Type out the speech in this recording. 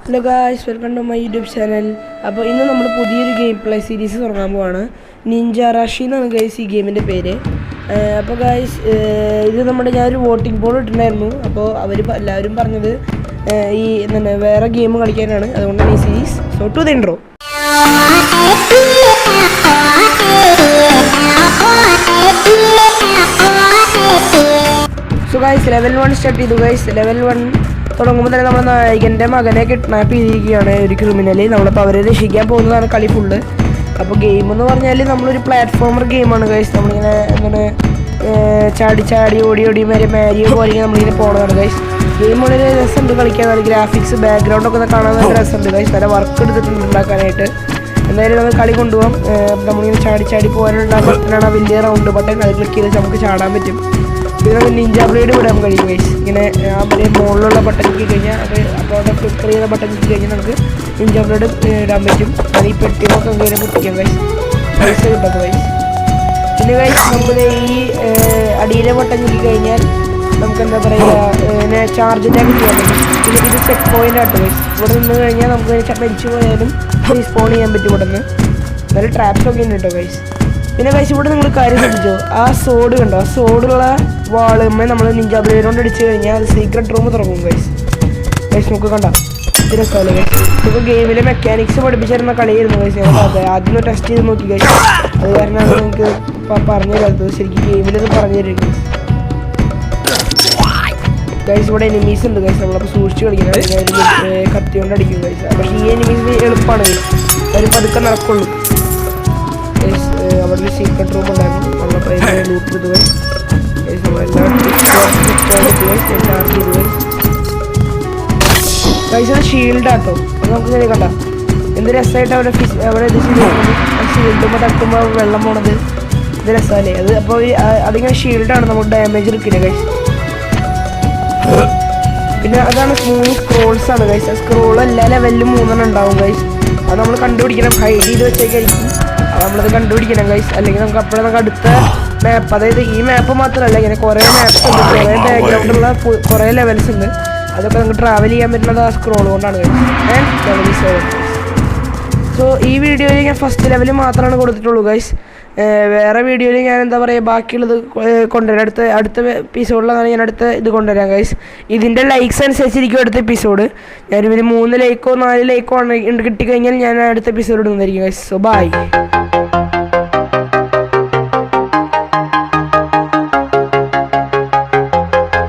Hello guys, welcome to my YouTube channel. അപ്പോൾ ഇന്ന് നമ്മൾ പുതിയൊരു ഗെയിം പ്ലേ സീരീസ് തുടങ്ങാൻ പോവാണ്. നിഞ്ച റാഷി എന്നാണ് ഗൈസ് ഈ ഗെയിമിൻ്റെ പേര്. അപ്പോൾ ഗായ്സ്, ഇത് ഞാനൊരു വോട്ടിംഗ് പോൾ ഇട്ടിട്ടുണ്ടായിരുന്നു. അപ്പോൾ എല്ലാവരും പറഞ്ഞത് ഈ എന്താണ് വേറെ ഗെയിം കളിക്കാനാണ്. അതുകൊണ്ടാണ് ഈ series. So to the intro. So guys, level 1 start ചെയ്തു. ഗൈസ്, ലെവൽ 1 തുടങ്ങുമ്പോൾ തന്നെ നമ്മുടെ നായകൻ്റെ മകനെ കിഡ്നാപ്പ് ചെയ്തിരിക്കുകയാണ് ഒരു ക്രിമിനൽ. നമ്മളിപ്പോൾ അവരെ രക്ഷിക്കാൻ പോകുന്നതാണ് കളി ഫുള്ള്. അപ്പോൾ ഗെയിം എന്ന് പറഞ്ഞാൽ നമ്മളൊരു പ്ലാറ്റ്ഫോമർ ഗെയിമാണ് ഗൈസ്. നമ്മളിങ്ങനെ എന്താണ് ചാടി ഓടി മാരിയോ പോലെ നമ്മളിങ്ങനെ പോകണതാണ് ഗൈസ്. ഗെയിം വളരെ രസമുണ്ട് കളിക്കാൻ. നല്ല ഗ്രാഫിക്സ് ബാക്ക്ഗ്രൗണ്ടൊക്കെ ഒന്ന് കാണാൻ നല്ല രസമുണ്ട് ഗൈസ്. നല്ല വർക്ക് എടുത്തിട്ടുണ്ട് ഉണ്ടാക്കാനായിട്ട്. എന്തായാലും നമുക്ക് കളി കൊണ്ടുപോകാം. നമ്മളിങ്ങനെ ചാടി പോകാനുള്ള ബട്ടനാണ് വലിയ റൗണ്ട് ബട്ടൺ. അത് ക്ലിക്ക് ചെയ്ത് നമുക്ക് ചാടാൻ പറ്റും. പിന്നെ നമുക്ക് നിഞ്ച ബ്ലേഡ് വിടാൻ കഴിയും ഗൈസ്. ഇങ്ങനെ ആ വലിയ മുകളിലുള്ള ബട്ടൺ കിട്ടി കഴിഞ്ഞാൽ അത് അപ്പോൾ അവിടെ ഫ്ലിക്കർ ചെയ്ത ബട്ടൺ കിട്ടി കഴിഞ്ഞാൽ നമുക്ക് നിഞ്ച ബ്ലേഡ് ഇടാൻ പറ്റും. അത് ഈ പെട്ടികളൊക്കെ ഇങ്ങനെ പൊട്ടിക്കാം ഗൈസ്. പൈസ കിട്ടും ഗൈസ്. പിന്നെ ഗൈസ്, നമുക്ക് ഈ അടിയിലെ ബട്ടൺ കിട്ടി കഴിഞ്ഞാൽ നമുക്ക് എന്താ പറയുക, ഇങ്ങനെ ചാർജിൻ്റെ ചെയ്യാൻ പറ്റും. പിന്നെ ഇത് ചെക്ക് പോയിൻ്റ് ആട്ടോ ഗൈസ്. ഇവിടെ നിന്ന് കഴിഞ്ഞാൽ നമുക്ക് മരിച്ചു പോയാലും റീസ്പോൺ ചെയ്യാൻ പറ്റും ഇവിടെ നിന്ന്. നല്ല ട്രാപ്സൊക്കെ ഉണ്ട് കേട്ടോ ഗൈസ്. പിന്നെ ഗൈസ്, ഇവിടെ നിങ്ങൾ കാര്യം ശ്രദ്ധിച്ചോ, ആ സോഡ് കണ്ടോ? ആ സോഡുള്ള വാളുമ്മ നമ്മൾ നിഞ്ച ബ്ലേഡ് കൊണ്ട് അടിച്ചു കഴിഞ്ഞാൽ അത് സീക്രട്ട് റൂം തുറക്കും ഗൈസ്. ഗൈസ് നമുക്ക് കണ്ടോ, ഇത് രസമല്ലേ ഗൈസ്? ഇപ്പോൾ ഗെയിമിലെ മെക്കാനിക്സ് പഠിപ്പിച്ചിരുന്ന കളിയായിരുന്നു ഗൈസ്. ഞങ്ങൾ ആദ്യം ടെസ്റ്റ് ചെയ്ത് നോക്കി ഗൈസ്. അത് കാരണമാണ് നിങ്ങൾക്ക് പറഞ്ഞു തരാത്തത്. ശരിക്കും ഗെയിമിലത് പറഞ്ഞു തരും ഗൈസ്. ഇവിടെ എനിമീസ് ഉണ്ട് ഗൈസ്. നമ്മളപ്പോൾ സൂക്ഷിച്ച് കളിക്കുന്നത് കത്തി കൊണ്ട് അടിക്കും ഗൈസ്. പക്ഷേ ഈ എനിമീസ് എളുപ്പമാണ് ഗൈസ്. ഒരു പതുക്കെ നടക്കുള്ളൂ ഗൈസ്. അവിടെ ഒരു സീക്രട്ട് റൂം ഉണ്ടായിരുന്നു. നമ്മളപ്പോൾ അതിൻ്റെ ലൂട്ട് ചെയ്തു ഗൈസ്. നമ്മളെല്ലാം ഗൈസ് അത് ഷീൽഡാട്ടോ. അത് നമുക്ക് ഇങ്ങനെ കണ്ട എന്ത് രസമായിട്ട് അവിടെ ഇത് ചെയ്യുന്നത്. ഷീൽഡുമ്പോൾ തട്ടുമ്പോൾ വെള്ളം പോണത് ഇത് രസമല്ലേ അത്? അപ്പോൾ അതിങ്ങനെ ഷീൽഡാണ്, നമുക്ക് ഡാമേജ് എടുക്കില്ല ഗൈസ്. പിന്നെ അതാണ് സ്ക്രോൾസ് ആണ് ഗൈസ്. സ്ക്രോൾ എല്ലാ ലെവലിലും 3 ഉണ്ടാവും ഗൈസ്. അത് നമ്മൾ കണ്ടുപിടിക്കണം. ഹൈഡ് ചെയ്ത് വെച്ചേക്കായിരിക്കും. അത് നമ്മളത് കണ്ടുപിടിക്കണം ഗൈസ്. അല്ലെങ്കിൽ നമുക്ക് അടുത്ത മാപ്പ്, അതായത് ഈ മാപ്പ് മാത്രമല്ല, ഇങ്ങനെ കുറേ മാപ്സ് ഉണ്ട്, കുറേ ബാക്ക്ഗ്രൗണ്ടുള്ള കുറേ ലെവൽസ് ഉണ്ട്. അതൊക്കെ നമുക്ക് ട്രാവൽ ചെയ്യാൻ പറ്റുന്നത് ആ സ്ക്രോൾ കൊണ്ടാണ് ഗൈസ്. ലെവൽ 7. സോ ഈ വീഡിയോയിൽ ഞാൻ ഫസ്റ്റ് ലെവൽ മാത്രമാണ് കൊടുത്തിട്ടുള്ളൂ ഗൈസ്. വേറെ വീഡിയോയിൽ ഞാൻ എന്താ പറയുക, ബാക്കിയുള്ളത് കൊണ്ടുവരാം. അടുത്ത എപ്പിസോഡിലാണ് ഞാൻ ഇത് കൊണ്ടുവരാം ഗൈസ്. ഇതിൻ്റെ ലൈക്സ് അനുസരിച്ചിരിക്കും അടുത്ത എപ്പിസോഡ്. ഞാനിതിന് 3 ലൈക്കോ 4 ലൈക്കോ കിട്ടിക്കഴിഞ്ഞാൽ ഞാൻ അടുത്ത എപ്പിസോഡ് ഇടുന്നതായിരിക്കും ഗൈസ്. So by.